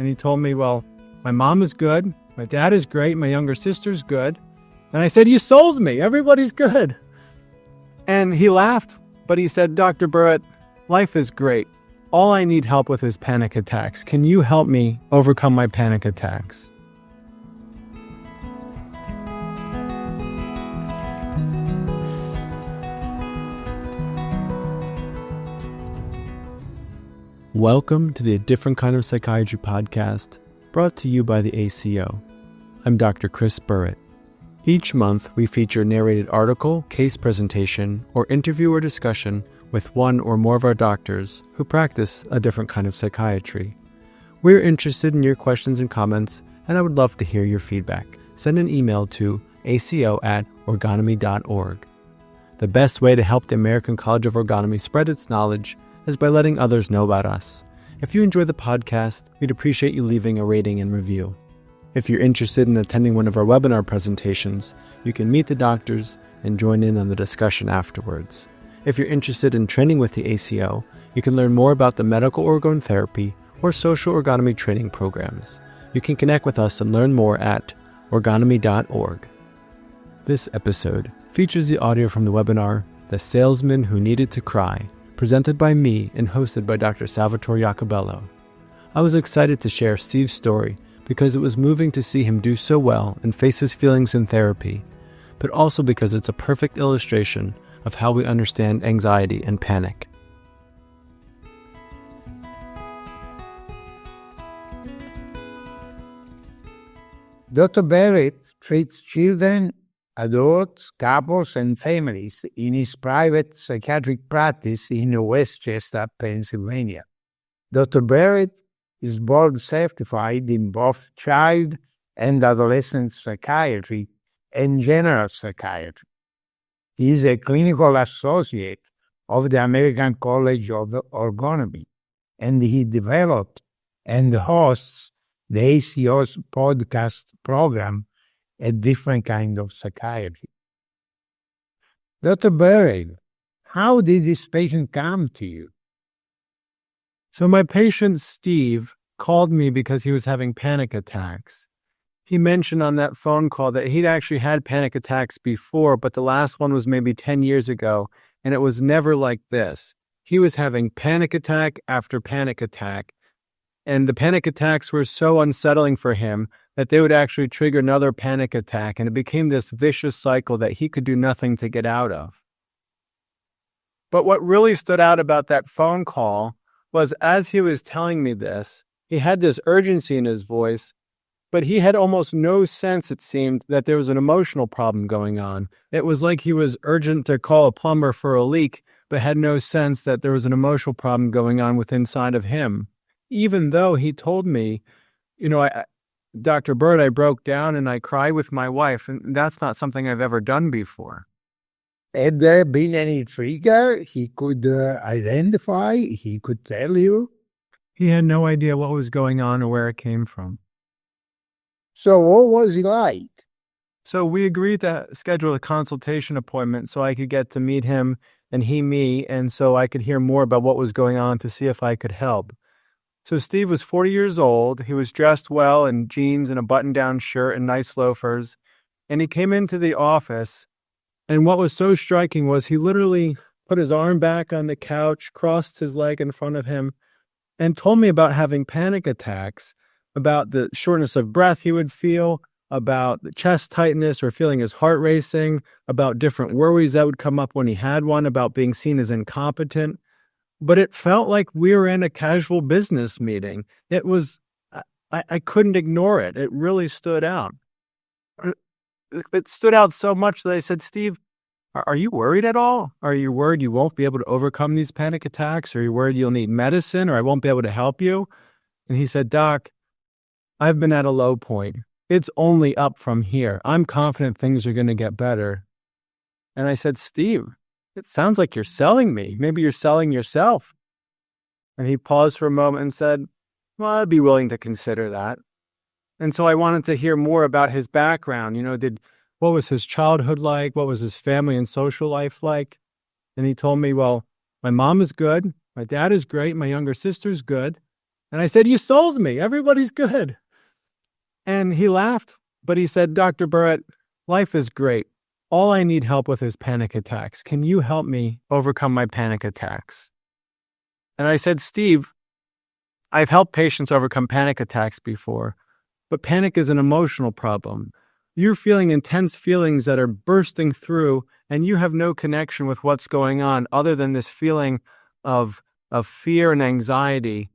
And he told me, well, my mom is good, my dad is great, my younger sister's good. And I said, you sold me, everybody's good. And he laughed, but he said, Dr. Burritt, life is great. All I need help with is panic attacks. Can you help me overcome my panic attacks? Welcome to the A Different Kind of Psychiatry podcast, brought to you by the ACO. I'm Dr. Chris Burritt. Each month, we feature a narrated article, case presentation, or interview or discussion with one or more of our doctors who practice a different kind of psychiatry. We're interested in your questions and comments, and I would love to hear your feedback. Send an email to aco@orgonomy.org. The best way to help the American College of Orgonomy spread its knowledge is by letting others know about us. If you enjoy the podcast, we'd appreciate you leaving a rating and review. If you're interested in attending one of our webinar presentations, you can meet the doctors and join in on the discussion afterwards. If you're interested in training with the ACO, you can learn more about the medical orgone therapy or social orgonomy training programs. You can connect with us and learn more at orgonomy.org. This episode features the audio from the webinar, The Salesman Who Needed to Cry, presented by me and hosted by Dr. Salvatore Iacobello. I was excited to share Steve's story because it was moving to see him do so well and face his feelings in therapy, but also because it's a perfect illustration of how we understand anxiety and panic. Dr. Burritt treats children, adults, couples, and families in his private psychiatric practice in Westchester, Pennsylvania. Dr. Burritt is board certified in both child and adolescent psychiatry and general psychiatry. He is a clinical associate of the American College of Orgonomy, and he developed and hosts the ACO's podcast program, A Different Kind of Psychiatry. Dr. Burritt, how did this patient come to you? So my patient Steve called me because he was having panic attacks. He mentioned on that phone call that he'd actually had panic attacks before, but the last one was maybe 10 years ago, and it was never like this. He was having panic attack after panic attack, and the panic attacks were so unsettling for him that they would actually trigger another panic attack, and it became this vicious cycle that he could do nothing to get out of. But what really stood out about that phone call was, as he was telling me this, he had this urgency in his voice, but he had almost no sense, it seemed, that there was an emotional problem going on. It was like he was urgent to call a plumber for a leak, but had no sense that there was an emotional problem going on inside of him. Even though he told me, Dr. Burritt, I broke down and I cried with my wife, and that's not something I've ever done before. Had there been any trigger he could identify, he could tell you? He had no idea what was going on or where it came from. So what was he like? So we agreed to schedule a consultation appointment so I could get to meet him and he me, and so I could hear more about what was going on to see if I could help. So Steve was 40 years old. He was dressed well in jeans and a button-down shirt and nice loafers. And he came into the office, and what was so striking was he literally put his arm back on the couch, crossed his leg in front of him, and told me about having panic attacks, about the shortness of breath he would feel, about the chest tightness or feeling his heart racing, about different worries that would come up when he had one, about being seen as incompetent. But it felt like we were in a casual business meeting. It was, I couldn't ignore it. It really stood out. It stood out so much that I said, Steve, are you worried at all? Are you worried you won't be able to overcome these panic attacks? Are you worried you'll need medicine or I won't be able to help you? And he said, Doc, I've been at a low point. It's only up from here. I'm confident things are going to get better. And I said, Steve, it sounds like you're selling me. Maybe you're selling yourself. And he paused for a moment and said, well, I'd be willing to consider that. And so I wanted to hear more about his background. What was his childhood like? What was his family and social life like? And he told me, well, my mom is good. My dad is great. My younger sister's good. And I said, you sold me. Everybody's good. And he laughed, but he said, Dr. Burritt, life is great. All I need help with is panic attacks. Can you help me overcome my panic attacks? And I said, Steve, I've helped patients overcome panic attacks before, but panic is an emotional problem. You're feeling intense feelings that are bursting through, and you have no connection with what's going on other than this feeling of fear and anxiety.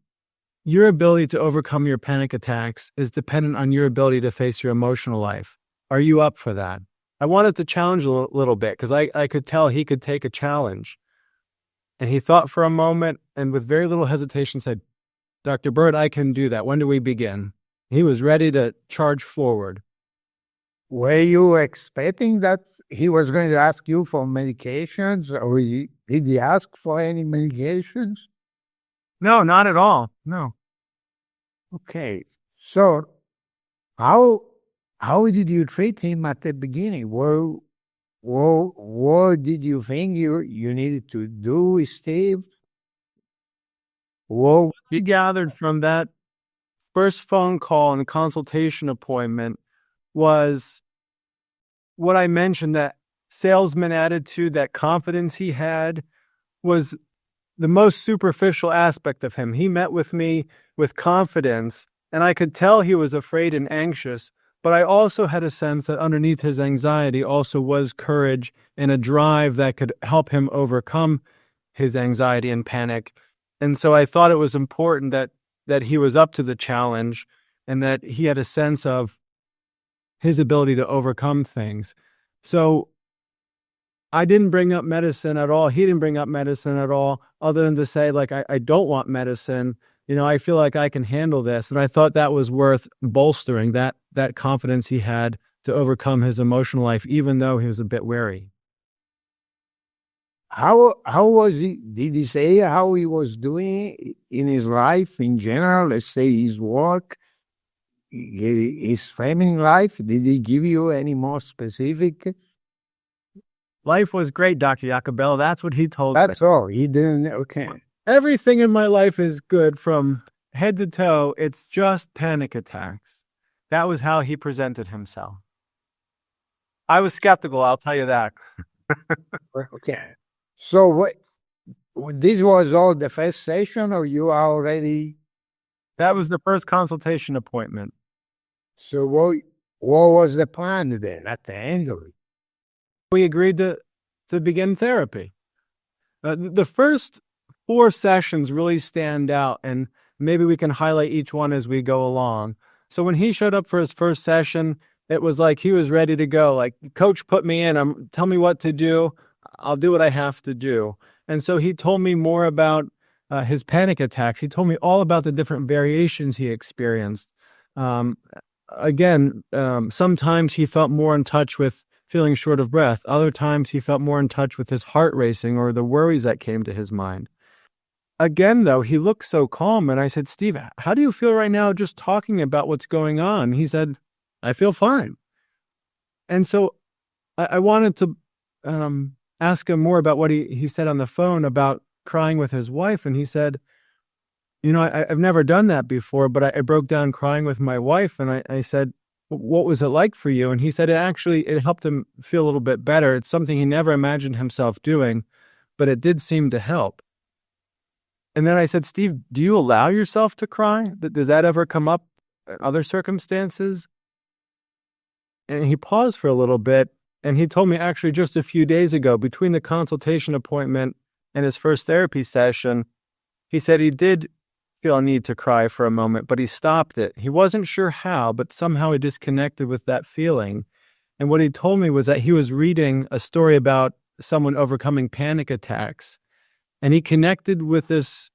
Your ability to overcome your panic attacks is dependent on your ability to face your emotional life. Are you up for that? I wanted to challenge a little bit because I could tell he could take a challenge. And he thought for a moment and with very little hesitation said, Dr. Burritt, I can do that. When do we begin? He was ready to charge forward. Were you expecting that he was going to ask you for medications, or did he ask for any medications? No, not at all. No. Okay. So how did you treat him at the beginning? What did you think you needed to do, Steve? What He gathered from that first phone call and consultation appointment was what I mentioned, that salesman attitude, that confidence he had was the most superficial aspect of him. He met with me with confidence, and I could tell he was afraid and anxious, but I also had a sense that underneath his anxiety also was courage and a drive that could help him overcome his anxiety and panic. And so I thought it was important that he was up to the challenge and that he had a sense of his ability to overcome things. So I didn't bring up medicine at all. He didn't bring up medicine at all, other than to say, like, I don't want medicine. I feel like I can handle this. And I thought that was worth bolstering, that confidence he had to overcome his emotional life, even though he was a bit wary. How was he? Did he say how he was doing in his life in general? Let's say his work, his family life. Did he give you any more specific? Life was great, Dr. Iacobello. That's what he told me. That's all. He didn't. Okay. Everything in my life is good from head to toe. It's just panic attacks. That was how he presented himself. I was skeptical, I'll tell you that. Okay. So this was all the first session, or you already? That was the first consultation appointment. So what was the plan then at the end of it? We agreed to begin therapy. The first 4 sessions really stand out, and maybe we can highlight each one as we go along. So when he showed up for his first session, it was like he was ready to go. Like, coach put me in, tell me what to do. I'll do what I have to do. And so he told me more about his panic attacks. He told me all about the different variations he experienced. Sometimes he felt more in touch with feeling short of breath. Other times he felt more in touch with his heart racing or the worries that came to his mind. Again, though, he looked so calm, and I said, Steve, how do you feel right now just talking about what's going on? He said, I feel fine. And so I wanted to ask him more about what he said on the phone about crying with his wife. And he said, I've never done that before, but I broke down crying with my wife. And I said, what was it like for you? And he said it helped him feel a little bit better. It's something he never imagined himself doing, but it did seem to help. And then I said, Steve, do you allow yourself to cry? Does that ever come up in other circumstances? And he paused for a little bit, and he told me actually just a few days ago, between the consultation appointment and his first therapy session, he said he did feel a need to cry for a moment, but he stopped it. He wasn't sure how, but somehow he disconnected with that feeling. And what he told me was that he was reading a story about someone overcoming panic attacks, and he connected with this,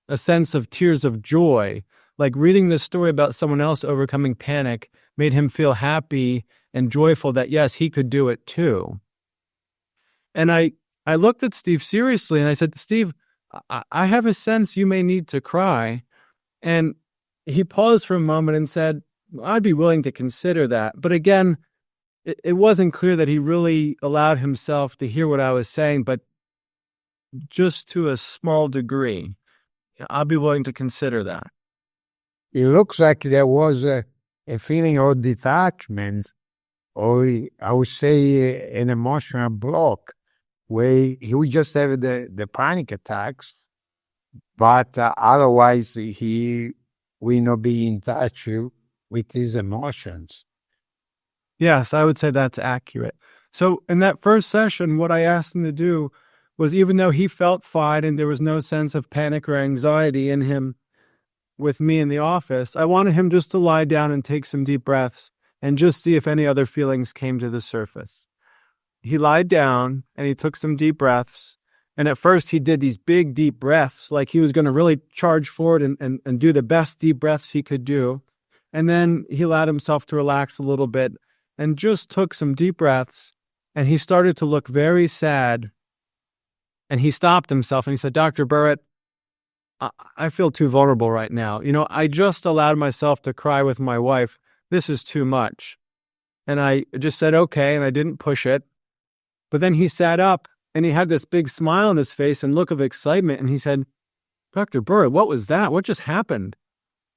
a sense of tears of joy. Like, reading this story about someone else overcoming panic made him feel happy and joyful that, yes, he could do it too. And I looked at Steve seriously, and I said, Steve, I have a sense you may need to cry. And he paused for a moment and said, I'd be willing to consider that. But again, it wasn't clear that he really allowed himself to hear what I was saying, but just to a small degree. I'll be willing to consider that. it looks like there was a feeling of detachment, or I would say an emotional block, where he would just have the panic attacks, but otherwise he will not be in touch with his emotions. Yes, I would say that's accurate. So in that first session, what I asked him to do was, even though he felt fine and there was no sense of panic or anxiety in him with me in the office, I wanted him just to lie down and take some deep breaths and just see if any other feelings came to the surface. He lied down and he took some deep breaths. And at first he did these big, deep breaths, like he was going to really charge forward and do the best deep breaths he could do. And then he allowed himself to relax a little bit and just took some deep breaths. And he started to look very sad. And he stopped himself and he said, "Dr. Burritt, I feel too vulnerable right now. I just allowed myself to cry with my wife. This is too much." And I just said, okay, and I didn't push it. But then he sat up and he had this big smile on his face and look of excitement. And he said, "Dr. Burritt, what was that? What just happened?"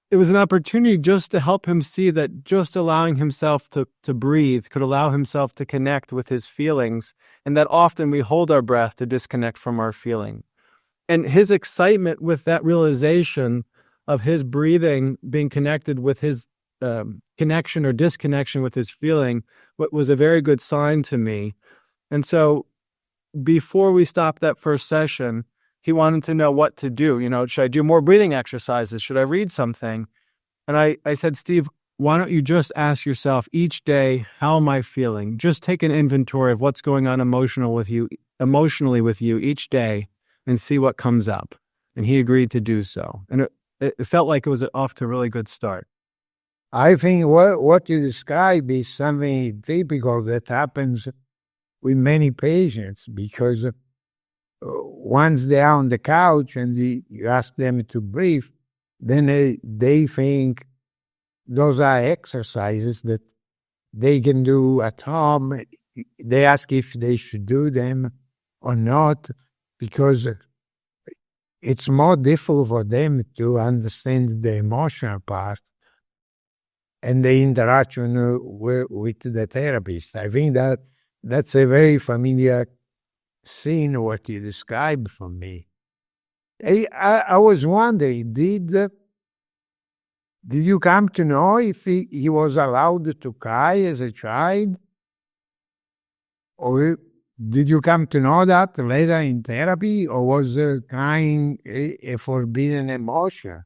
It was an opportunity just to help him see that just allowing himself to breathe could allow himself to connect with his feelings, and that often we hold our breath to disconnect from our feeling. And his excitement with that realization of his breathing being connected with his connection or disconnection with his feeling was a very good sign to me. And so before we stopped that first session, he wanted to know what to do. Should I do more breathing exercises? Should I read something? And I said, "Steve, why don't you just ask yourself each day, how am I feeling? Just take an inventory of what's going on emotionally with you each day and see what comes up." And he agreed to do so. And it felt like it was off to a really good start. I think what you describe is something typical that happens with many patients, because once they're on the couch and you ask them to breathe, then they think those are exercises that they can do at home. They ask if they should do them or not, because it's more difficult for them to understand the emotional part and the interaction with the therapist. I think that's a very familiar scene, what you described for me. I was wondering, did you come to know if he was allowed to cry as a child? Or did you come to know that later in therapy? Or was crying a forbidden emotion?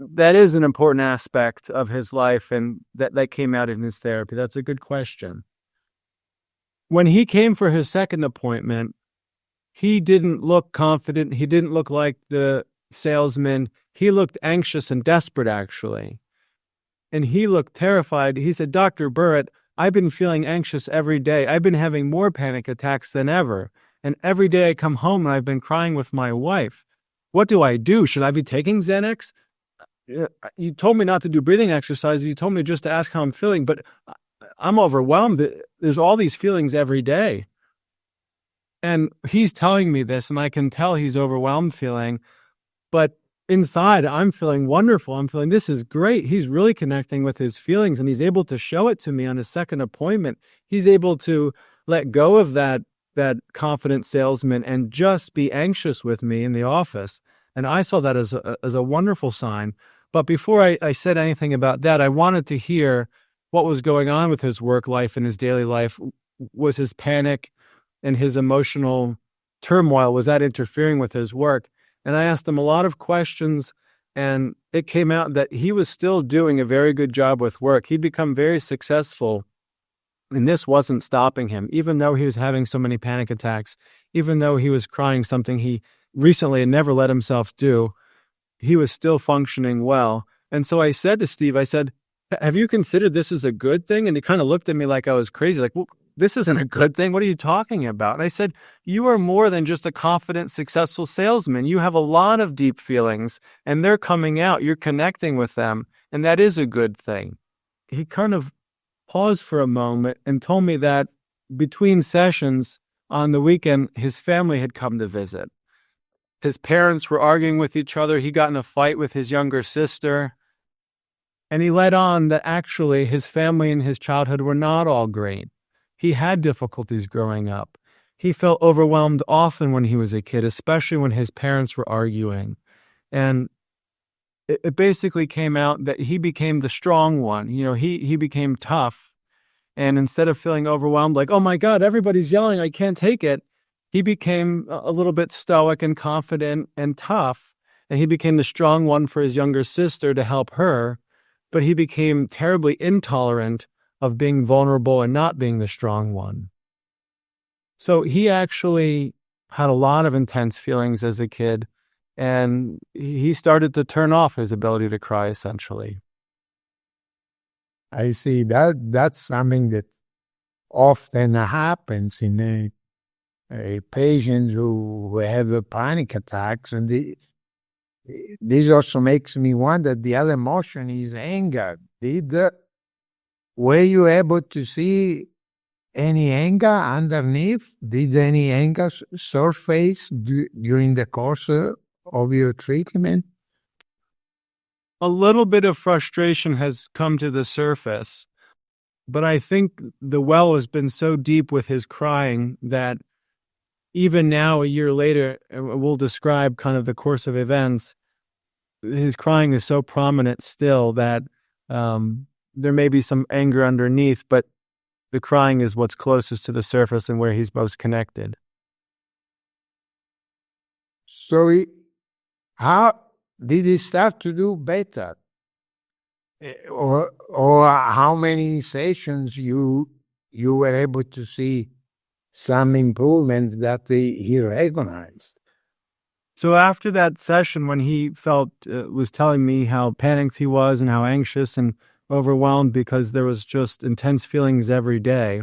That is an important aspect of his life, and that came out in his therapy. That's a good question. When he came for his second appointment, he didn't look confident. He didn't look like the salesman. He looked anxious and desperate, actually. And he looked terrified. He said, "Dr. Burritt, I've been feeling anxious every day. I've been having more panic attacks than ever. And every day I come home and I've been crying with my wife. What do I do? Should I be taking Xanax? You told me not to do breathing exercises. You told me just to ask how I'm feeling, but I'm overwhelmed. There's all these feelings every day." And he's telling me this, and I can tell he's overwhelmed feeling, but inside I'm feeling wonderful. I'm feeling this is great. He's really connecting with his feelings, and he's able to show it to me on his second appointment. He's able to let go of that confident salesman and just be anxious with me in the office. And I saw that as a wonderful sign. But before I said anything about that, I wanted to hear what was going on with his work life and his daily life. Was his panic and his emotional turmoil, was that interfering with his work? And I asked him a lot of questions, and it came out that he was still doing a very good job with work. He'd become very successful, and this wasn't stopping him, even though he was having so many panic attacks, even though he was crying, something he recently had never let himself do. He was still functioning well. And so I said to Steve, I said, "Have you considered this as a good thing?" And he kind of looked at me like I was crazy, like, "Well, this isn't a good thing. What are you talking about?" And I said, "You are more than just a confident, successful salesman. You have a lot of deep feelings, and they're coming out. You're connecting with them, and that is a good thing." He kind of paused for a moment and told me that between sessions on the weekend, his family had come to visit. His parents were arguing with each other. He got in a fight with his younger sister. And he led on that actually his family and his childhood were not all great. He had difficulties growing up. He felt overwhelmed often when he was a kid, especially when his parents were arguing. And it basically came out that he became the strong one. He became tough. And instead of feeling overwhelmed, like, oh my God, everybody's yelling, I can't take it, he became a little bit stoic and confident and tough. And he became the strong one for his younger sister to help her. But he became terribly intolerant of being vulnerable and not being the strong one. So he actually had a lot of intense feelings as a kid, and he started to turn off his ability to cry, essentially. I see that's something that often happens in a patient who have panic attacks, and this also makes me wonder, the other emotion is anger. Were you able to see any anger underneath? Did any anger surface during the course of your treatment? A little bit of frustration has come to the surface, but I think the well has been so deep with his crying that even now, a year later, we'll describe kind of the course of events. His crying is so prominent still that there may be some anger underneath, but the crying is what's closest to the surface and where he's most connected. So how did he start to do better? Or how many sessions you were able to see some improvement that he recognized? So after that session, when he was telling me how panicked he was and how anxious and overwhelmed because there was just intense feelings every day,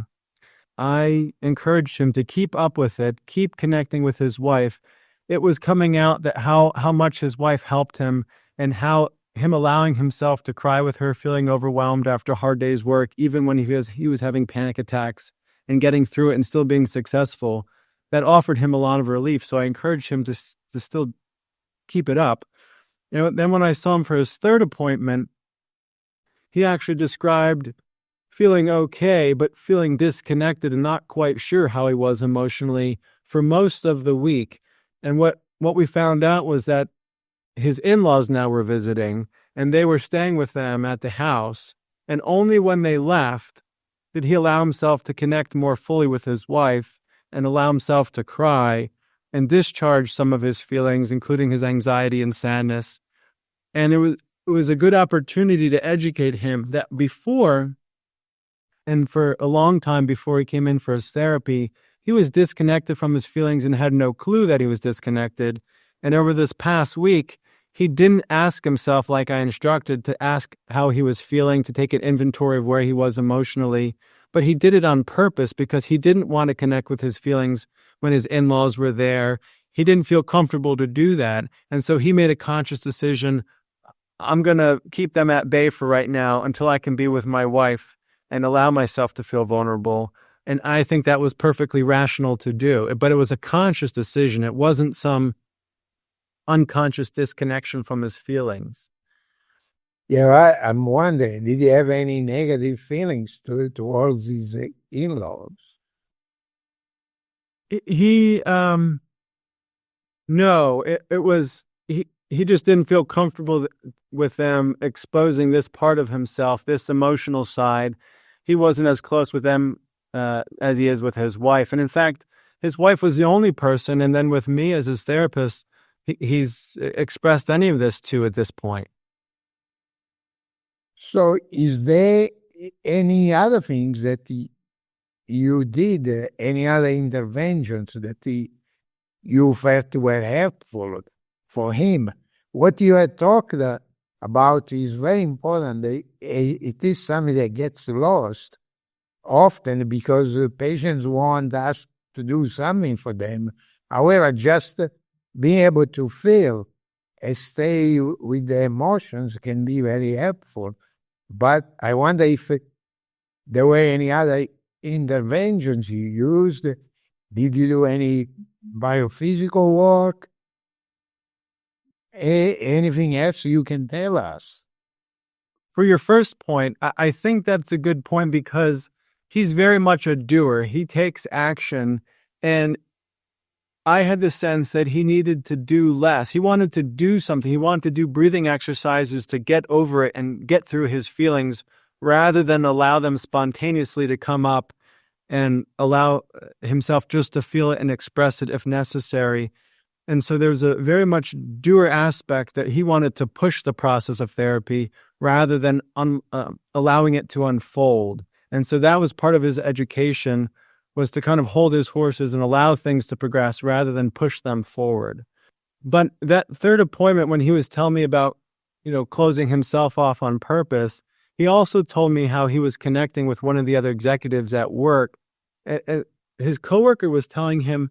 I encouraged him to keep up with it, keep connecting with his wife. It was coming out that how much his wife helped him, and how him allowing himself to cry with her, feeling overwhelmed after a hard day's work, even when he was having panic attacks, and getting through it and still being successful, that offered him a lot of relief. So I encouraged him to still keep it up. Then when I saw him for his third appointment, he actually described feeling okay, but feeling disconnected and not quite sure how he was emotionally for most of the week. And what we found out was that his in-laws now were visiting, and they were staying with them at the house. And only when they left did he allow himself to connect more fully with his wife and allow himself to cry and discharge some of his feelings, including his anxiety and sadness. And it was a good opportunity to educate him that before, and for a long time before he came in for his therapy, he was disconnected from his feelings and had no clue that he was disconnected. And over this past week, he didn't ask himself, like I instructed, to ask how he was feeling, to take an inventory of where he was emotionally, but he did it on purpose because he didn't want to connect with his feelings when his in-laws were there. He didn't feel comfortable to do that. And so he made a conscious decision, I'm going to keep them at bay for right now until I can be with my wife and allow myself to feel vulnerable. And I think that was perfectly rational to do, but it was a conscious decision. It wasn't some unconscious disconnection from his feelings. Yeah, I'm wondering, did he have any negative feelings towards his in-laws? No, it was, he just didn't feel comfortable with them exposing this part of himself, this emotional side. He wasn't as close with them as he is with his wife. And in fact, his wife was the only person, and then with me as his therapist, he's expressed any of this to at this point. So is there any other things that you did, any other interventions that you felt were helpful for him? What you had talked about is very important. It is something that gets lost often because patients want us to do something for them. However, just being able to feel and stay with the emotions can be very helpful. But I wonder if there were any other interventions you used. Did you do any biophysical work? Anything else you can tell us? For your first point, I think that's a good point because he's very much a doer. He takes action, and I had the sense that he needed to do less. He wanted to do something. He wanted to do breathing exercises to get over it and get through his feelings rather than allow them spontaneously to come up and allow himself just to feel it and express it if necessary. And so there's a very much doer aspect that he wanted to push the process of therapy rather than allowing it to unfold. And so that was part of his education, was to kind of hold his horses and allow things to progress rather than push them forward. But that third appointment, when he was telling me about, closing himself off on purpose, he also told me how he was connecting with one of the other executives at work. His coworker was telling him,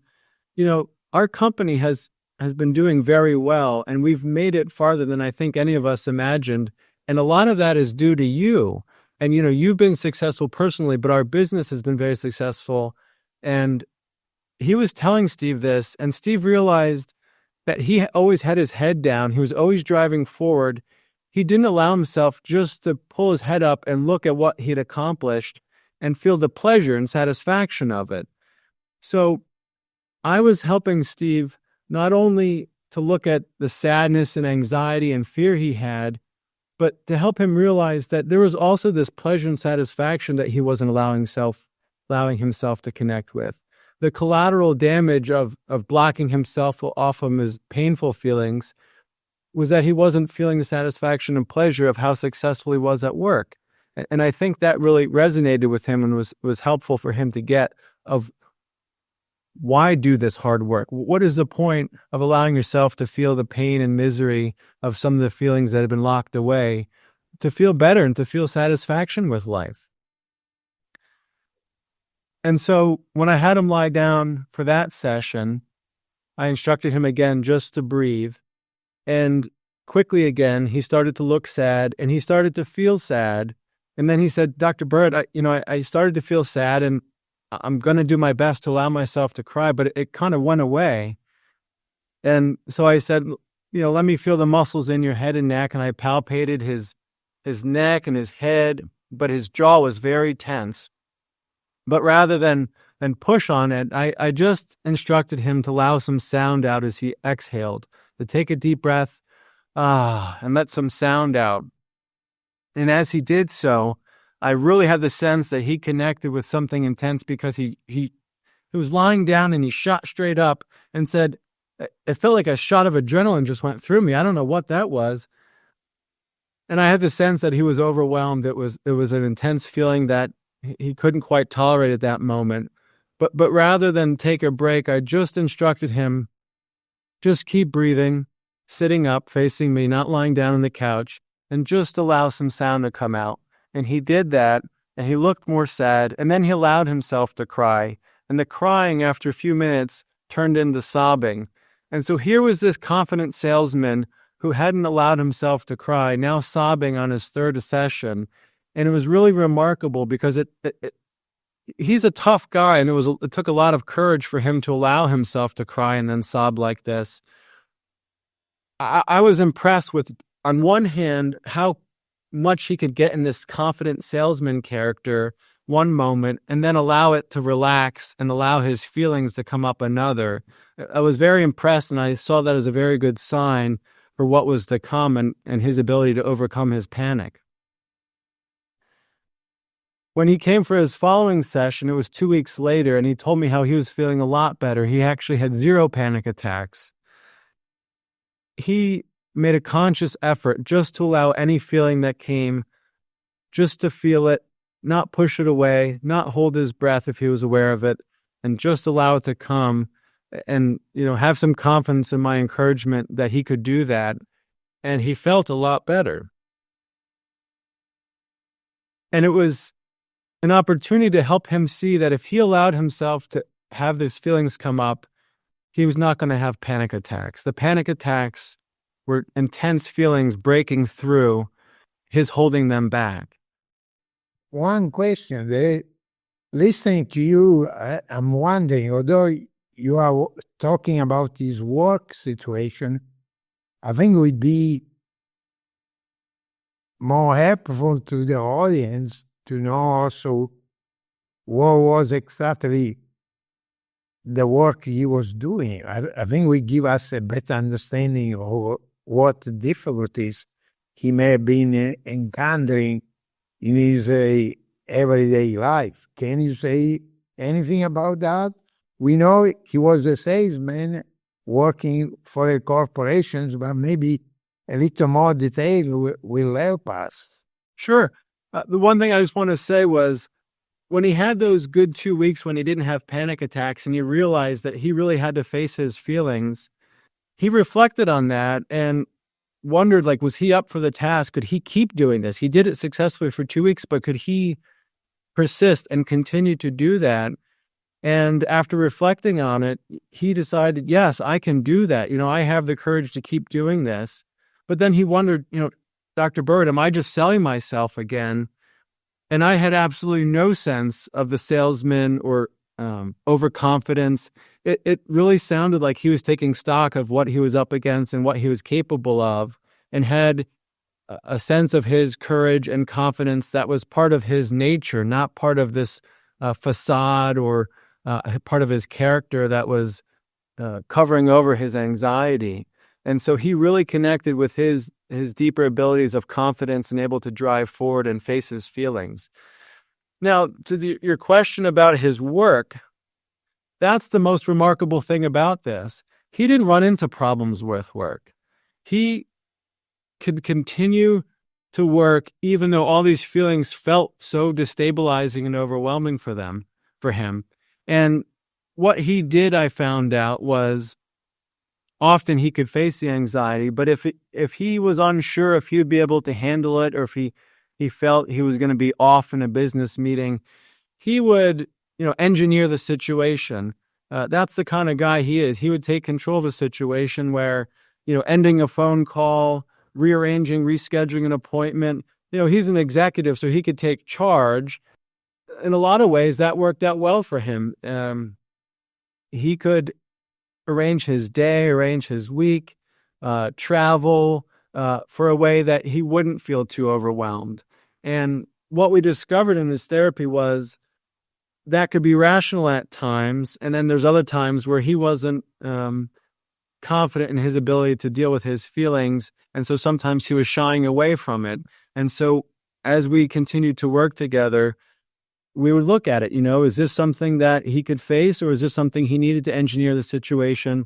our company has been doing very well, and we've made it farther than I think any of us imagined. And a lot of that is due to you. And, you've been successful personally, but our business has been very successful. And he was telling Steve this, and Steve realized that he always had his head down. He was always driving forward. He didn't allow himself just to pull his head up and look at what he'd accomplished and feel the pleasure and satisfaction of it. So I was helping Steve not only to look at the sadness and anxiety and fear he had, but to help him realize that there was also this pleasure and satisfaction that he wasn't allowing himself to connect with. The collateral damage of blocking himself off of his painful feelings was that he wasn't feeling the satisfaction and pleasure of how successful he was at work. And I think that really resonated with him and was helpful for him to get of why do this hard work? What is the point of allowing yourself to feel the pain and misery of some of the feelings that have been locked away, to feel better and to feel satisfaction with life? And so when I had him lie down for that session, I instructed him again just to breathe. And quickly again, he started to look sad and he started to feel sad. And then he said, Dr. Burritt, I started to feel sad and I'm going to do my best to allow myself to cry, but it kind of went away. And so I said, let me feel the muscles in your head and neck. And I palpated his neck and his head, but his jaw was very tense. But rather than push on it, I just instructed him to allow some sound out as he exhaled, to take a deep breath, and let some sound out. And as he did so, I really had the sense that he connected with something intense because he was lying down and he shot straight up and said, it felt like a shot of adrenaline just went through me. I don't know what that was. And I had the sense that he was overwhelmed. It was an intense feeling that he couldn't quite tolerate at that moment. But rather than take a break, I just instructed him, just keep breathing, sitting up, facing me, not lying down on the couch, and just allow some sound to come out. And he did that, and he looked more sad, and then he allowed himself to cry. And the crying, after a few minutes, turned into sobbing. And so here was this confident salesman who hadn't allowed himself to cry, now sobbing on his third session. And it was really remarkable because he's a tough guy, and it took a lot of courage for him to allow himself to cry and then sob like this. I was impressed with, on one hand, how much he could get in this confident salesman character one moment and then allow it to relax and allow his feelings to come up another. I was very impressed, and I saw that as a very good sign for what was to come and his ability to overcome his panic. When he came for his following session, it was 2 weeks later, and he told me how he was feeling a lot better. He actually had 0 panic attacks. He made a conscious effort just to allow any feeling that came, just to feel it, not push it away, not hold his breath if he was aware of it, and just allow it to come and, have some confidence in my encouragement that he could do that. And he felt a lot better. And it was an opportunity to help him see that if he allowed himself to have these feelings come up, he was not going to have panic attacks. The panic attacks were intense feelings breaking through, his holding them back. One question, listening to you, I'm wondering, although you are talking about his work situation, I think it would be more helpful to the audience to know also what was exactly the work he was doing. I think we give us a better understanding of what difficulties he may have been encountering in his everyday life. Can you say anything about that? We know he was a salesman working for the corporations, but maybe a little more detail will help us. Sure. The one thing I just want to say was when he had those good 2 weeks when he didn't have panic attacks and he realized that he really had to face his feelings, he reflected on that and wondered, like, was he up for the task? Could he keep doing this? He did it successfully for 2 weeks, but could he persist and continue to do that? And after reflecting on it, he decided, yes, I can do that. I have the courage to keep doing this. But then he wondered, Dr. Burritt, am I just selling myself again? And I had absolutely no sense of the salesman or overconfidence. It really sounded like he was taking stock of what he was up against and what he was capable of, and had a sense of his courage and confidence that was part of his nature, not part of this facade or part of his character that was covering over his anxiety. And so he really connected with his deeper abilities of confidence and able to drive forward and face his feelings. Now, to your question about his work, that's the most remarkable thing about this. He didn't run into problems with work. He could continue to work even though all these feelings felt so destabilizing and overwhelming for him. And what he did, I found out, was often he could face the anxiety, but if he was unsure if he would be able to handle it, or if he felt he was going to be off in a business meeting, he would, engineer the situation. That's the kind of guy he is. He would take control of a situation where, ending a phone call, rearranging, rescheduling an appointment. He's an executive, so he could take charge. In a lot of ways, that worked out well for him. He could arrange his day, arrange his week, travel for a way that he wouldn't feel too overwhelmed. And what we discovered in this therapy was that could be rational at times, and then there's other times where he wasn't confident in his ability to deal with his feelings, and so sometimes he was shying away from it. And so as we continued to work together, we would look at it, is this something that he could face, or is this something he needed to engineer the situation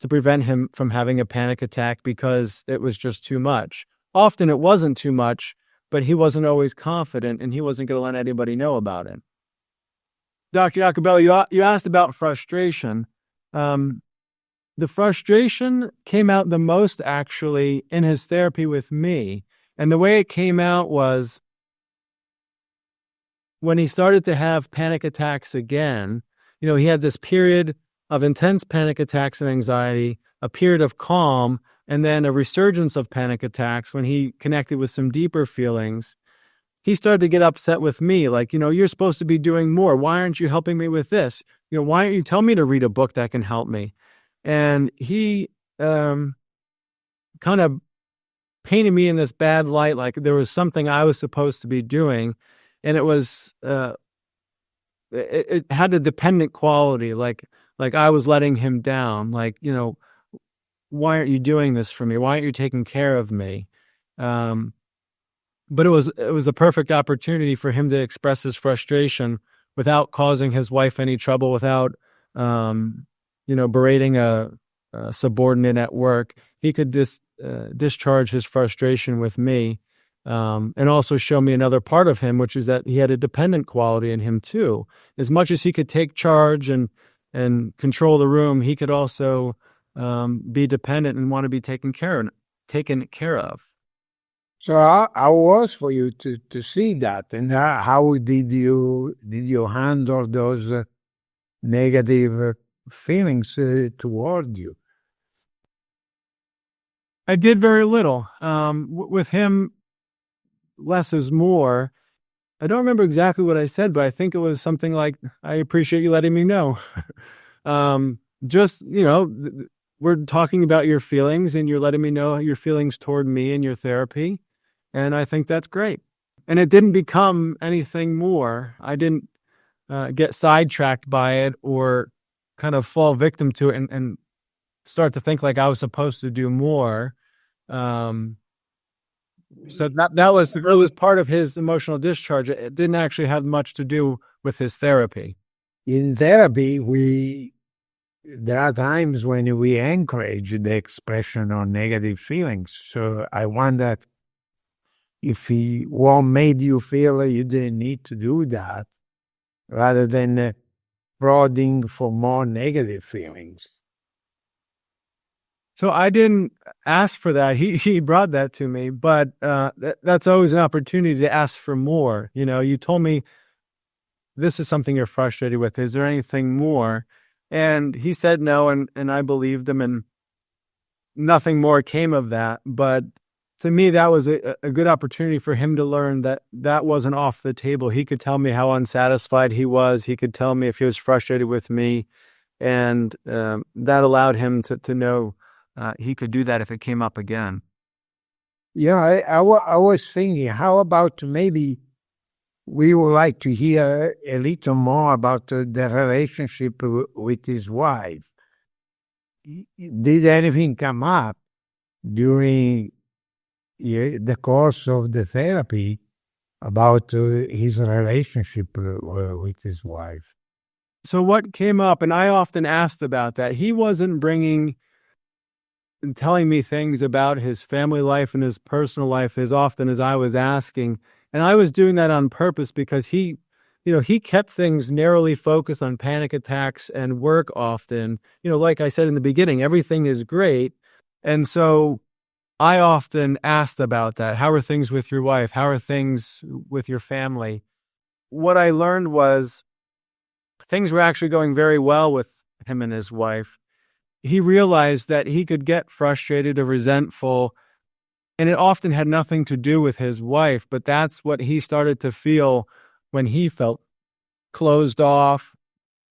to prevent him from having a panic attack because it was just too much? Often it wasn't too much, but he wasn't always confident, and he wasn't going to let anybody know about it. Dr. Iacobello, you asked about frustration. The frustration came out the most actually in his therapy with me. And the way it came out was when he started to have panic attacks again. He had this period of intense panic attacks and anxiety, a period of calm, and then a resurgence of panic attacks when he connected with some deeper feelings. He started to get upset with me, like, you're supposed to be doing more. Why aren't you helping me with this? Why aren't you telling me to read a book that can help me? And he kind of painted me in this bad light, like there was something I was supposed to be doing. And it was, it had a dependent quality, like I was letting him down. Like, why aren't you doing this for me? Why aren't you taking care of me? But it was a perfect opportunity for him to express his frustration without causing his wife any trouble, without, berating a subordinate at work. He could discharge his frustration with me, and also show me another part of him, which is that he had a dependent quality in him too. As much as he could take charge and control the room, he could also be dependent and want to be taken care of. So how was for you to see that, and how did you handle those negative feelings toward you? I did very little. With him, less is more. I don't remember exactly what I said, but I think it was something like, I appreciate you letting me know. Just, we're talking about your feelings and you're letting me know your feelings toward me and your therapy. And I think that's great. And it didn't become anything more. I didn't get sidetracked by it or kind of fall victim to it and start to think like I was supposed to do more. So that was part of his emotional discharge. It didn't actually have much to do with his therapy. In therapy, there are times when we encourage the expression of negative feelings. So I wonder if what made you feel you didn't need to do that, rather than prodding for more negative feelings. So I didn't ask for that. He brought that to me, but that's always an opportunity to ask for more. You told me this is something you're frustrated with. Is there anything more? And he said no, and I believed him, and nothing more came of that. But to me, that was a good opportunity for him to learn that that wasn't off the table. He could tell me how unsatisfied he was. He could tell me if he was frustrated with me. And that allowed him to know he could do that if it came up again. Yeah, I was thinking, how about maybe we would like to hear a little more about the relationship with his wife. Did anything come up during the course of the therapy about his relationship with his wife? So what came up, and I often asked about that, he wasn't telling me things about his family life and his personal life as often as I was asking. And I was doing that on purpose because he kept things narrowly focused on panic attacks and work often. Like I said in the beginning, everything is great. And so I often asked about that. How are things with your wife? How are things with your family? What I learned was things were actually going very well with him and his wife. He realized that he could get frustrated or resentful, and it often had nothing to do with his wife, but that's what he started to feel when he felt closed off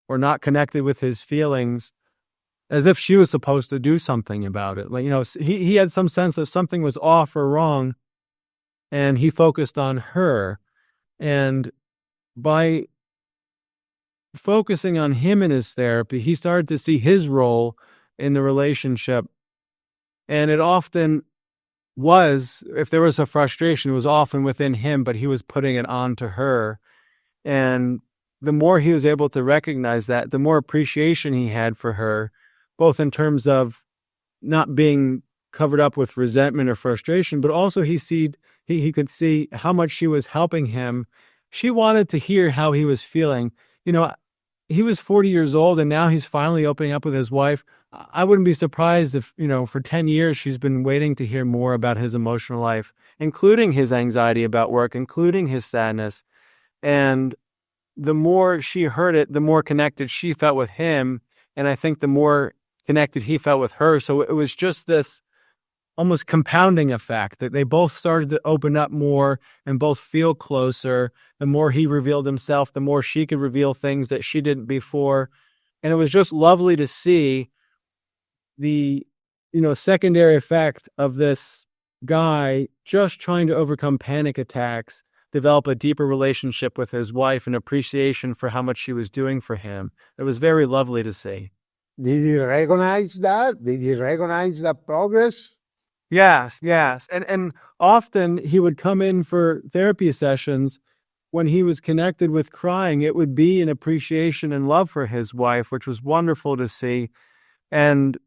or not connected with his feelings, as if she was supposed to do something about it. He had some sense that something was off or wrong, and he focused on her. And by focusing on him in his therapy, he started to see his role in the relationship. And it often was, if there was a frustration, it was often within him, but he was putting it on to her. And the more he was able to recognize that, the more appreciation he had for her, both in terms of not being covered up with resentment or frustration, but also he could see how much she was helping him. She wanted to hear how he was feeling. He was 40 years old and now he's finally opening up with his wife. I wouldn't be surprised if, for 10 years, she's been waiting to hear more about his emotional life, including his anxiety about work, including his sadness. And the more she heard it, the more connected she felt with him. And I think the more connected he felt with her. So it was just this almost compounding effect that they both started to open up more and both feel closer. The more he revealed himself, the more she could reveal things that she didn't before. And it was just lovely to see the, secondary effect of this guy just trying to overcome panic attacks, develop a deeper relationship with his wife and appreciation for how much she was doing for him. It was very lovely to see. Did he recognize that? Did he recognize that progress? Yes. And often he would come in for therapy sessions. When he was connected with crying, it would be an appreciation and love for his wife, which was wonderful to see. And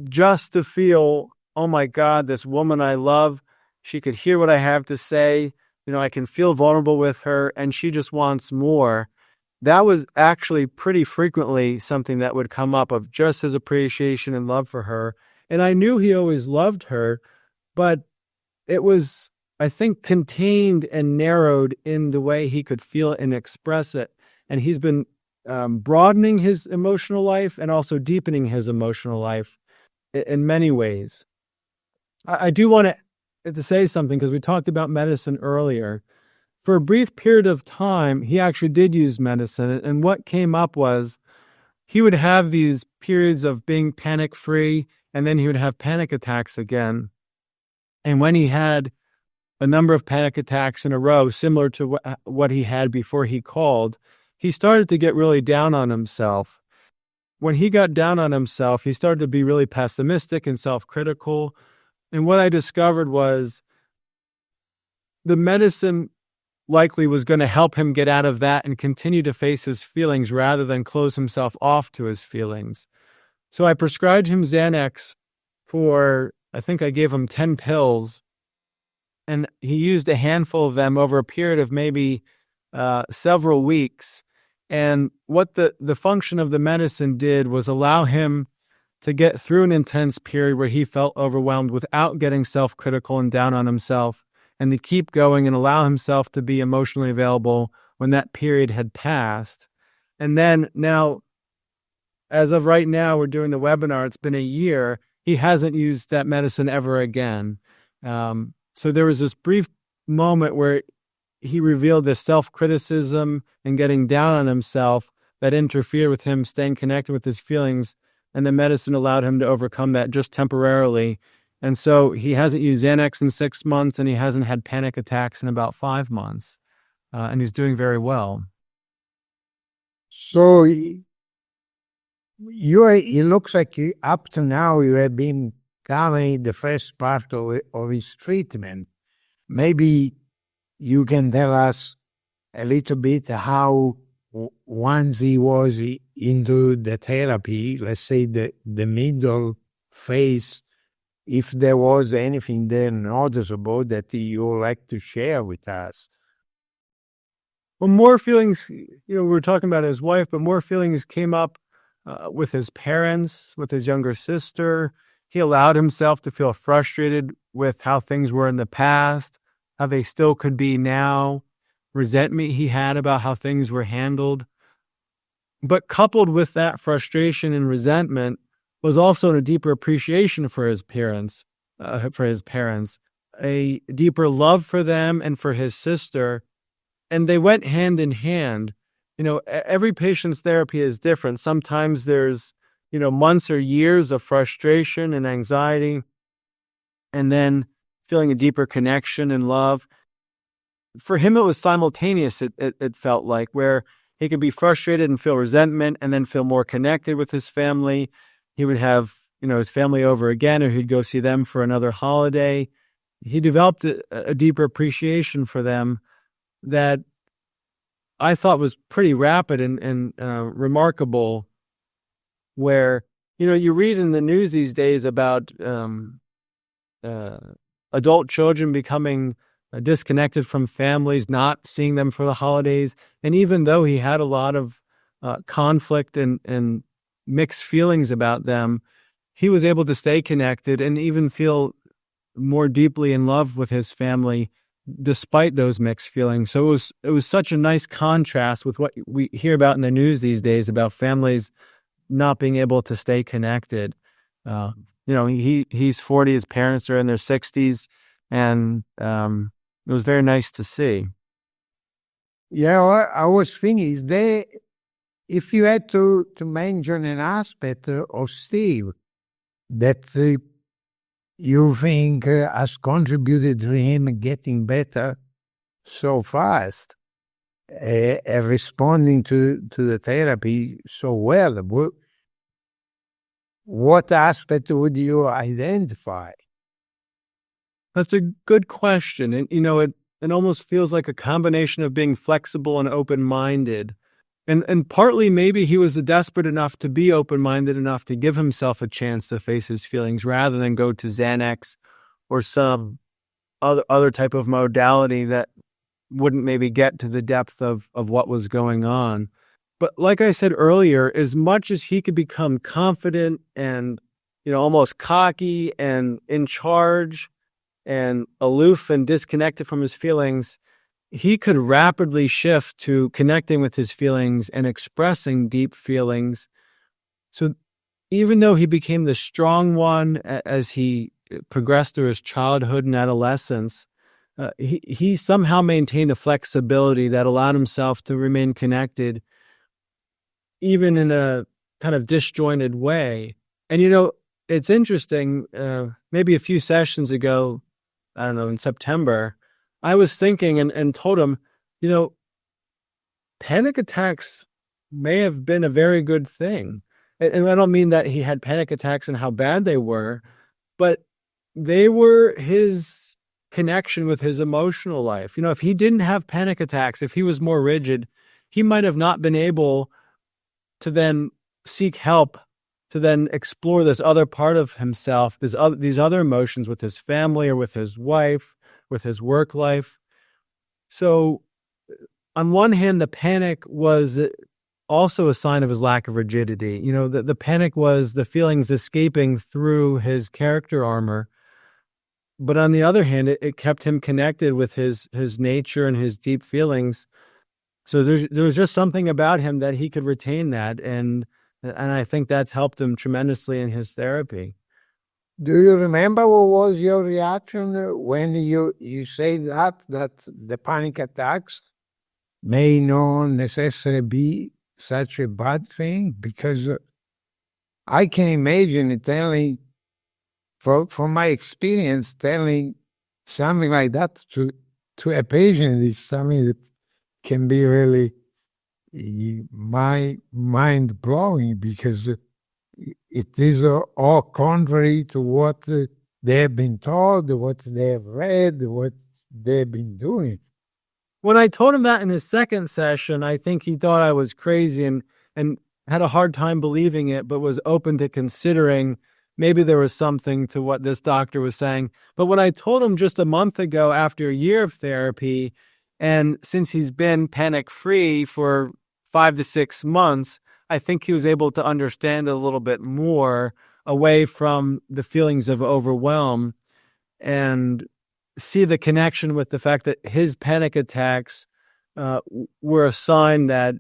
just to feel, oh my God, this woman I love, she could hear what I have to say. I can feel vulnerable with her and she just wants more. That was actually pretty frequently something that would come up, of just his appreciation and love for her. And I knew he always loved her, but it was, I think, contained and narrowed in the way he could feel it and express it. And he's been broadening his emotional life and also deepening his emotional life in many ways. I do want to say something, because we talked about medicine earlier. For a brief period of time, he actually did use medicine. And what came up was he would have these periods of being panic free, and then he would have panic attacks again. And when he had a number of panic attacks in a row, similar to what he had before he called, he started to get really down on himself. When he got down on himself, he started to be really pessimistic and self-critical. And what I discovered was the medicine likely was going to help him get out of that and continue to face his feelings rather than close himself off to his feelings. So I prescribed him Xanax I think I gave him 10 pills, and he used a handful of them over a period of maybe several weeks. And what the function of the medicine did was allow him to get through an intense period where he felt overwhelmed without getting self-critical and down on himself, and to keep going and allow himself to be emotionally available when that period had passed. And then now, as of right now, we're doing the webinar. It's been a year. He hasn't used that medicine ever again. So there was this brief moment where he revealed this self-criticism and getting down on himself that interfered with him staying connected with his feelings, and the medicine allowed him to overcome that just temporarily. And so he hasn't used Xanax in 6 months, and he hasn't had panic attacks in about 5 months, and he's doing very well. So it looks like up to now you have been covering the first part of his treatment. Maybe you can tell us a little bit how, once he was into the therapy, let's say the middle phase, if there was anything there noticeable that you would like to share with us. Well, more feelings, we were talking about his wife, but more feelings came up with his parents, with his younger sister. He allowed himself to feel frustrated with how things were in the past, how they still could be now, resentment he had about how things were handled. But coupled with that frustration and resentment was also a deeper appreciation for his parents, a deeper love for them and for his sister. And they went hand in hand. Every patient's therapy is different. Sometimes there's, months or years of frustration and anxiety, and then feeling a deeper connection and love. For him, it was simultaneous, it felt like, where he could be frustrated and feel resentment and then feel more connected with his family. He would have, his family over again, or he'd go see them for another holiday. He developed a deeper appreciation for them that I thought was pretty rapid and remarkable, where, you read in the news these days about adult children becoming disconnected from families, not seeing them for the holidays. And even though he had a lot of conflict and mixed feelings about them, he was able to stay connected and even feel more deeply in love with his family despite those mixed feelings. So it was such a nice contrast with what we hear about in the news these days about families not being able to stay connected. He's 40, his parents are in their 60s, and it was very nice to see. Yeah, I was thinking, if you had to mention an aspect of Steve that you think has contributed to him getting better so fast, and responding to the therapy so well, what aspect would you identify? That's a good question. And, it almost feels like a combination of being flexible and open-minded. And partly maybe he was desperate enough to be open-minded enough to give himself a chance to face his feelings rather than go to Xanax or some other type of modality that wouldn't maybe get to the depth of what was going on. But like I said earlier, as much as he could become confident and, almost cocky and in charge and aloof and disconnected from his feelings, he could rapidly shift to connecting with his feelings and expressing deep feelings. So even though he became the strong one as he progressed through his childhood and adolescence, he somehow maintained a flexibility that allowed himself to remain connected, even in a kind of disjointed way. And, it's interesting, maybe a few sessions ago, I don't know, in September, I was thinking and told him, you know, panic attacks may have been a very good thing. And I don't mean that he had panic attacks and how bad they were, but they were his connection with his emotional life. If he didn't have panic attacks, if he was more rigid, he might have not been able to then seek help, to then explore this other part of himself, these other emotions with his family or with his wife, with his work life. So on one hand, the panic was also a sign of his lack of rigidity. The panic was the feelings escaping through his character armor. But on the other hand, it kept him connected with his nature and his deep feelings. So there was just something about him that he could retain that. And I think that's helped him tremendously in his therapy. Do you remember what was your reaction when you say that the panic attacks may not necessarily be such a bad thing? Because I can imagine telling, from my experience, telling something like that to a patient is something that can be really mind-blowing, because it is all contrary to what they have been told, what they have read, what they've been doing. When I told him that in his second session, I think he thought I was crazy and had a hard time believing it, but was open to considering maybe there was something to what this doctor was saying. But when I told him just a month ago, after a year of therapy, and since he's been panic-free for 5 to 6 months, I think he was able to understand a little bit more away from the feelings of overwhelm and see the connection with the fact that his panic attacks were a sign that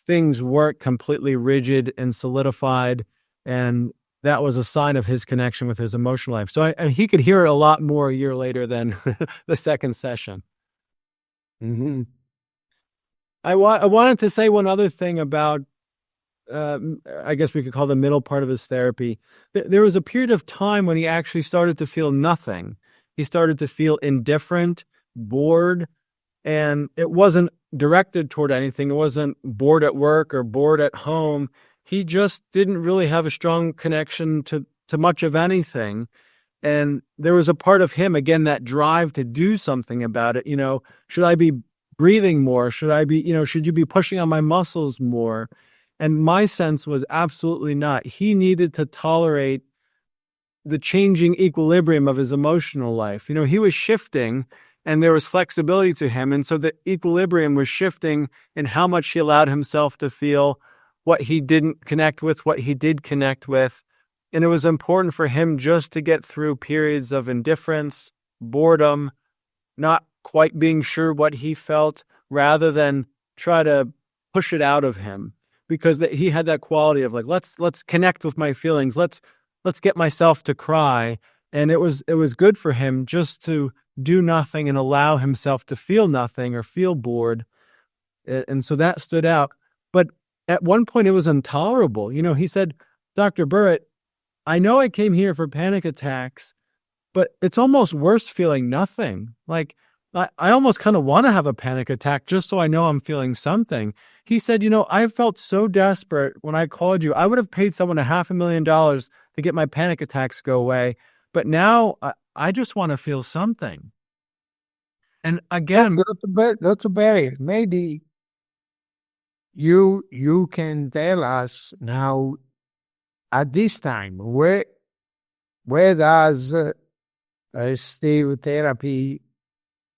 things weren't completely rigid and solidified, and that was a sign of his connection with his emotional life. So he could hear it a lot more a year later than the second session. Mm-hmm. I wanted to say one other thing about, I guess we could call the middle part of his therapy. There was a period of time when he actually started to feel nothing. He started to feel indifferent, bored, and it wasn't directed toward anything. It wasn't bored at work or bored at home. He just didn't really have a strong connection to much of anything. And there was a part of him, again, that drive to do something about it. Should I be breathing more? Should you be pushing on my muscles more? And my sense was absolutely not. He needed to tolerate the changing equilibrium of his emotional life. He was shifting and there was flexibility to him. And so the equilibrium was shifting in how much he allowed himself to feel, what he didn't connect with, what he did connect with. And it was important for him just to get through periods of indifference, boredom, not quite being sure what he felt, rather than try to push it out of him. Because he had that quality of like, let's connect with my feelings. Let's get myself to cry. And it was good for him just to do nothing and allow himself to feel nothing or feel bored. And so that stood out. But at one point it was intolerable. He said, Dr. Burritt, I know I came here for panic attacks, but it's almost worse feeling nothing. Like, I almost kind of want to have a panic attack just so I know I'm feeling something. He said, I felt so desperate when I called you. I would have paid someone $500,000 to get my panic attacks go away. But now I just want to feel something. And again, Dr. Barry, maybe you can tell us now at this time, where does Steve therapy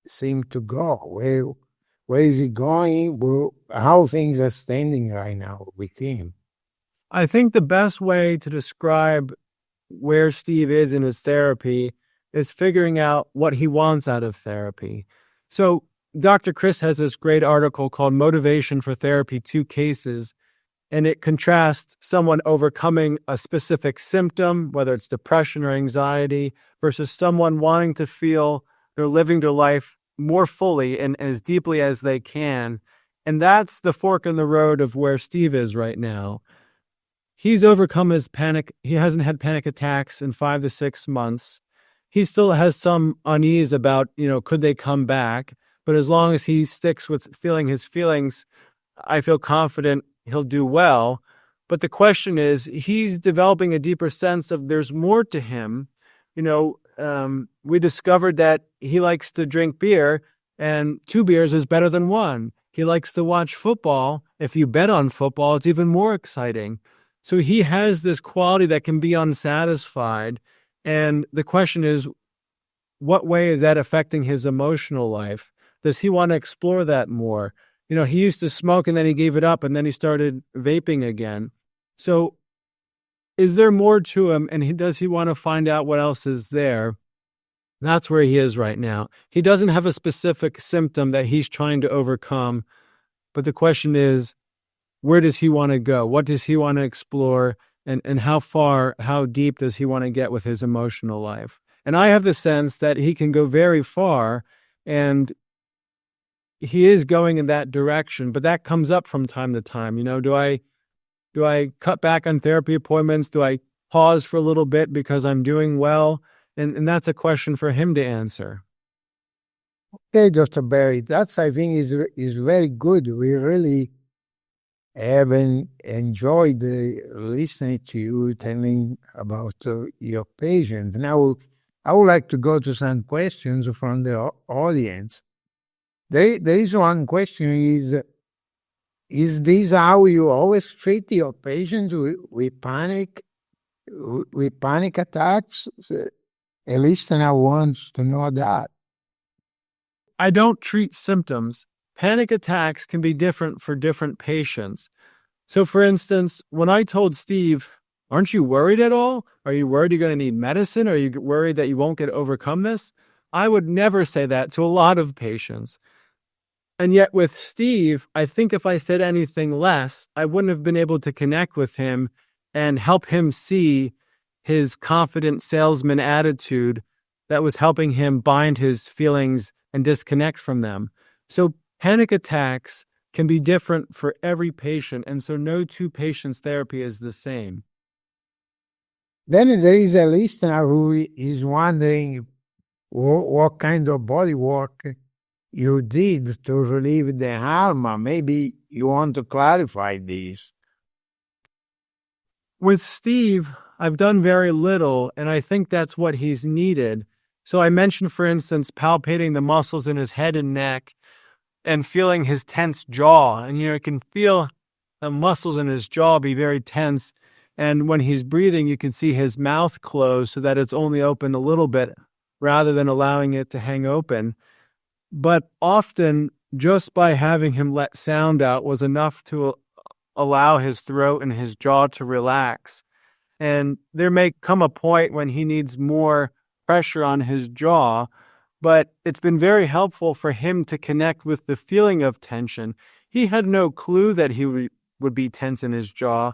seem to go? Where is it going? How things are standing right now with him? I think the best way to describe where Steve is in his therapy is figuring out what he wants out of therapy. So Dr. Chris has this great article called Motivation for Therapy, 2 Cases, and it contrasts someone overcoming a specific symptom, whether it's depression or anxiety, versus someone wanting to feel they're living their life more fully and as deeply as they can. And that's the fork in the road of where Steve is right now. he's overcome his panic. He hasn't had panic attacks in 5 to 6 months. He still has some unease about, could they come back? But as long as he sticks with feeling his feelings, I feel confident he'll do well. But the question is, he's developing a deeper sense of there's more to him. We discovered that he likes to drink beer, and 2 beers is better than 1. He likes to watch football. If you bet on football, it's even more exciting. So he has this quality that can be unsatisfied. And the question is, what way is that affecting his emotional life? Does he want to explore that more? He used to smoke and then he gave it up and then he started vaping again. So is there more to him? And does he want to find out what else is there? That's where he is right now. He doesn't have a specific symptom that he's trying to overcome. But the question is, where does he want to go? What does he want to explore? And how deep does he want to get with his emotional life? And I have the sense that he can go very far, and he is going in that direction, but that comes up from time to time. Do I cut back on therapy appointments? Do I pause for a little bit because I'm doing well? And that's a question for him to answer. Okay, Dr. Barry, that's, I think, is very good. We really have enjoyed listening to you telling about your patient. Now, I would like to go to some questions from the audience. There is one question: is this how you always treat your patients with panic attacks? A listener wants to know that. I don't treat symptoms. Panic attacks can be different for different patients. So, for instance, when I told Steve, aren't you worried at all? Are you worried you're going to need medicine? Are you worried that you won't get overcome this? I would never say that to a lot of patients. And yet with Steve, I think if I said anything less, I wouldn't have been able to connect with him and help him see his confident salesman attitude that was helping him bind his feelings and disconnect from them. So panic attacks can be different for every patient, and so no 2 patients' therapy is the same. Then there is a listener who is wondering what kind of body work you did to relieve the harm. Maybe you want to clarify this. With Steve, I've done very little, and I think that's what he's needed. So I mentioned, for instance, palpating the muscles in his head and neck and feeling his tense jaw. And, you can feel the muscles in his jaw be very tense. And when he's breathing, you can see his mouth close so that it's only open a little bit rather than allowing it to hang open. But often, just by having him let sound out was enough to allow his throat and his jaw to relax. And there may come a point when he needs more pressure on his jaw, but it's been very helpful for him to connect with the feeling of tension. He had no clue that he would be tense in his jaw.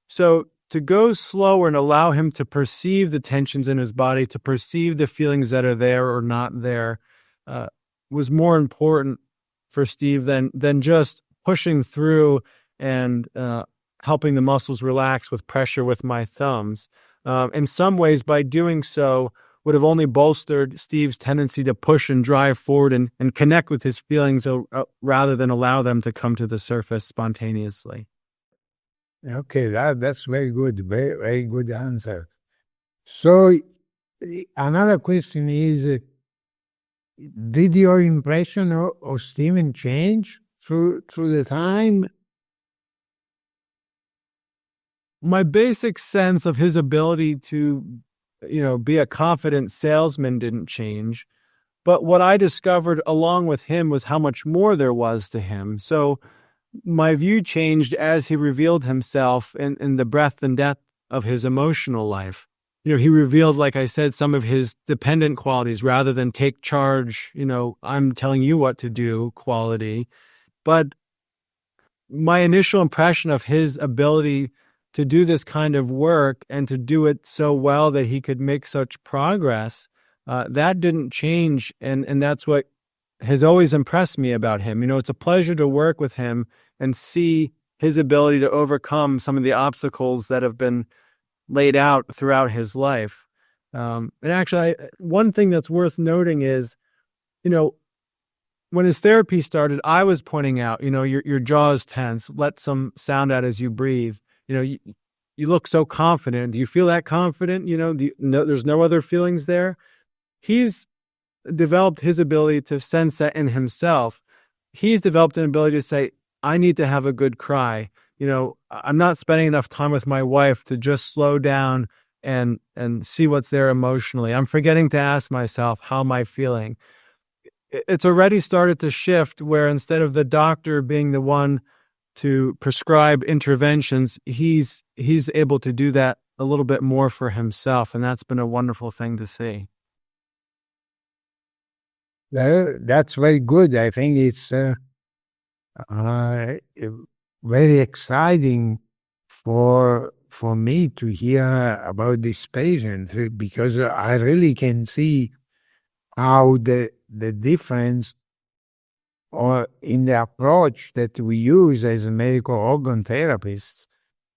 So to go slower and allow him to perceive the tensions in his body, to perceive the feelings that are there or not there, was more important for Steve than just pushing through and helping the muscles relax with pressure with my thumbs. In some ways, by doing so, would have only bolstered Steve's tendency to push and drive forward and connect with his feelings rather than allow them to come to the surface spontaneously. Okay, that's very good. Very, very good answer. So another question is, did your impression of Steven change through the time? My basic sense of his ability to, be a confident salesman didn't change. But what I discovered along with him was how much more there was to him. So my view changed as he revealed himself in the breadth and depth of his emotional life. He revealed, like I said, some of his dependent qualities rather than take charge, I'm telling you what to do quality. But my initial impression of his ability to do this kind of work and to do it so well that he could make such progress, that didn't change. And that's what has always impressed me about him. It's a pleasure to work with him and see his ability to overcome some of the obstacles that have been laid out throughout his life. And actually, one thing that's worth noting is, when his therapy started, I was pointing out, your jaw is tense. Let some sound out as you breathe. You look so confident. Do you feel that confident? There's no other feelings there. He's developed his ability to sense that in himself. He's developed an ability to say, I need to have a good cry. I'm not spending enough time with my wife to just slow down and see what's there emotionally. I'm forgetting to ask myself, how am I feeling? It's already started to shift where instead of the doctor being the one to prescribe interventions, he's able to do that a little bit more for himself. And that's been a wonderful thing to see. That's very good. I think it's very exciting for me to hear about this patient, because I really can see how the difference or in the approach that we use as medical organ therapists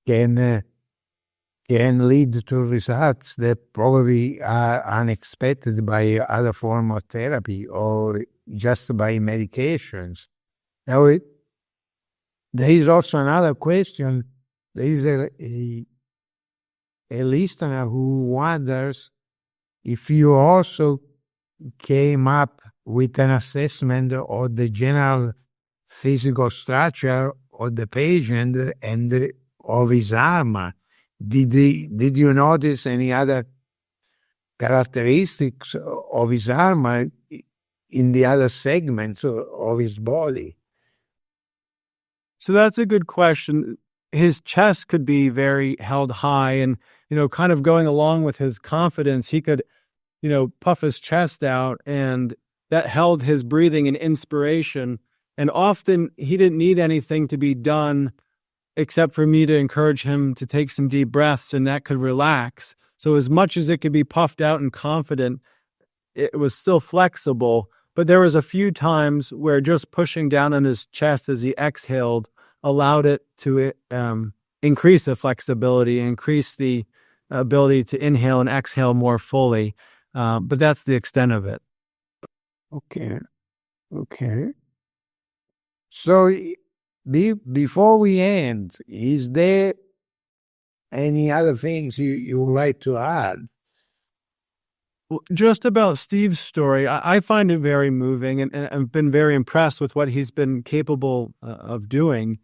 can lead to results that probably are unexpected by other form of therapy or just by medications. Now, there is also another question. There is a listener who wonders if you also came up with an assessment of the general physical structure of the patient and of his arm. Did you notice any other characteristics of his arm in the other segments of his body? So that's a good question. His chest could be very held high, and, kind of going along with his confidence, he could, puff his chest out, and that held his breathing and inspiration. And often he didn't need anything to be done except for me to encourage him to take some deep breaths, and that could relax. So as much as it could be puffed out and confident, it was still flexible. But there was a few times where just pushing down on his chest as he exhaled allowed it to increase the flexibility, increase the ability to inhale and exhale more fully. But that's the extent of it. Okay. So before we end, is there any other things you would like to add? Well, just about Steve's story, I find it very moving, and I've been very impressed with what he's been capable of doing.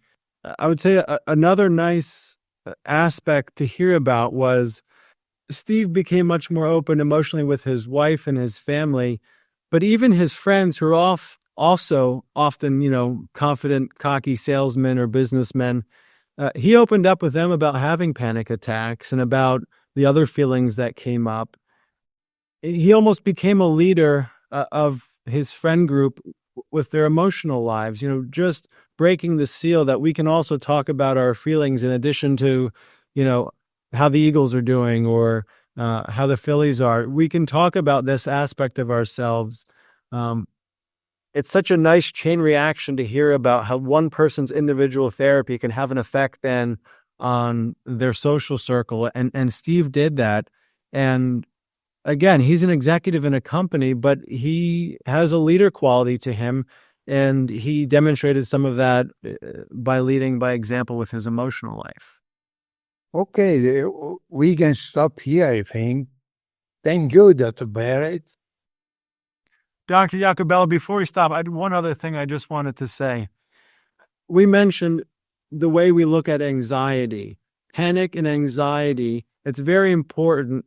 I would say another nice aspect to hear about was Steve became much more open emotionally with his wife and his family, but even his friends who are also often, confident, cocky salesmen or businessmen, he opened up with them about having panic attacks and about the other feelings that came up. He almost became a leader of his friend group with their emotional lives, just breaking the seal that we can also talk about our feelings in addition to, how the Eagles are doing or how the Phillies are. We can talk about this aspect of ourselves. It's such a nice chain reaction to hear about how one person's individual therapy can have an effect then on their social circle. And Steve did that. And again, he's an executive in a company, but he has a leader quality to him. And he demonstrated some of that by leading by example with his emotional life. Okay, we can stop here, I think. Thank you, Dr. Burritt. Dr. Iacobello, before we stop, I had one other thing I just wanted to say. We mentioned the way we look at anxiety, panic and anxiety. It's very important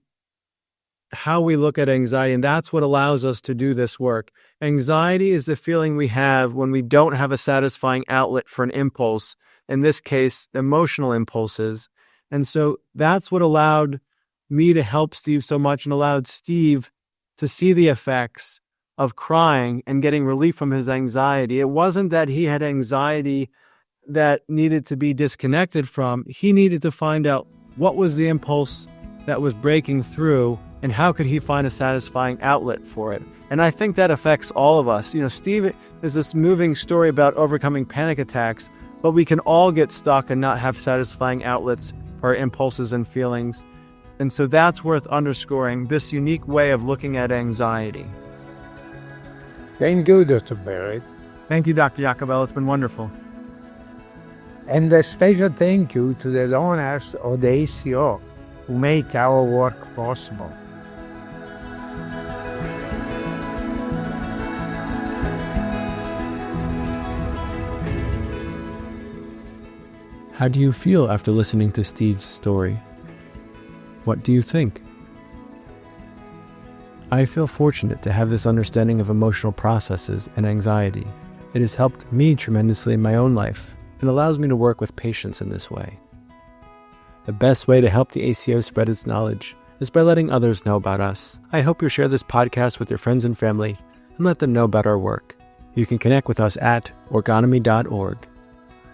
how we look at anxiety, and that's what allows us to do this work. Anxiety is the feeling we have when we don't have a satisfying outlet for an impulse, in this case, emotional impulses. And so that's what allowed me to help Steve so much and allowed Steve to see the effects of crying and getting relief from his anxiety. It wasn't that he had anxiety that needed to be disconnected from. He needed to find out what was the impulse that was breaking through and how could he find a satisfying outlet for it. And I think that affects all of us. Steve is this moving story about overcoming panic attacks, But we can all get stuck and not have satisfying outlets for our impulses and feelings. And so that's worth underscoring, this unique way of looking at anxiety. Thank you, Dr. Burritt. Thank you, Dr. Iacobello. It's been wonderful. And a special thank you to the donors of the ACO who make our work possible. How do you feel after listening to Steve's story? What do you think? I feel fortunate to have this understanding of emotional processes and anxiety. It has helped me tremendously in my own life and allows me to work with patients in this way. The best way to help the ACO spread its knowledge is by letting others know about us. I hope you'll share this podcast with your friends and family and let them know about our work. You can connect with us at orgonomy.org.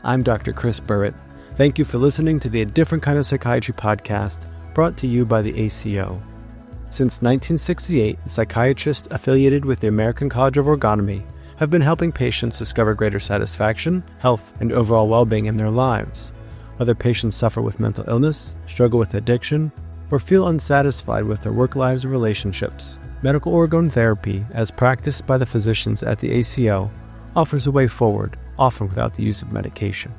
I'm Dr. Chris Burritt. Thank you for listening to the A Different Kind of Psychiatry podcast brought to you by the ACO. Since 1968, psychiatrists affiliated with the American College of Orgonomy have been helping patients discover greater satisfaction, health, and overall well-being in their lives. Whether patients suffer with mental illness, struggle with addiction, or feel unsatisfied with their work lives or relationships, medical orgone therapy, as practiced by the physicians at the ACO, offers a way forward, often without the use of medication.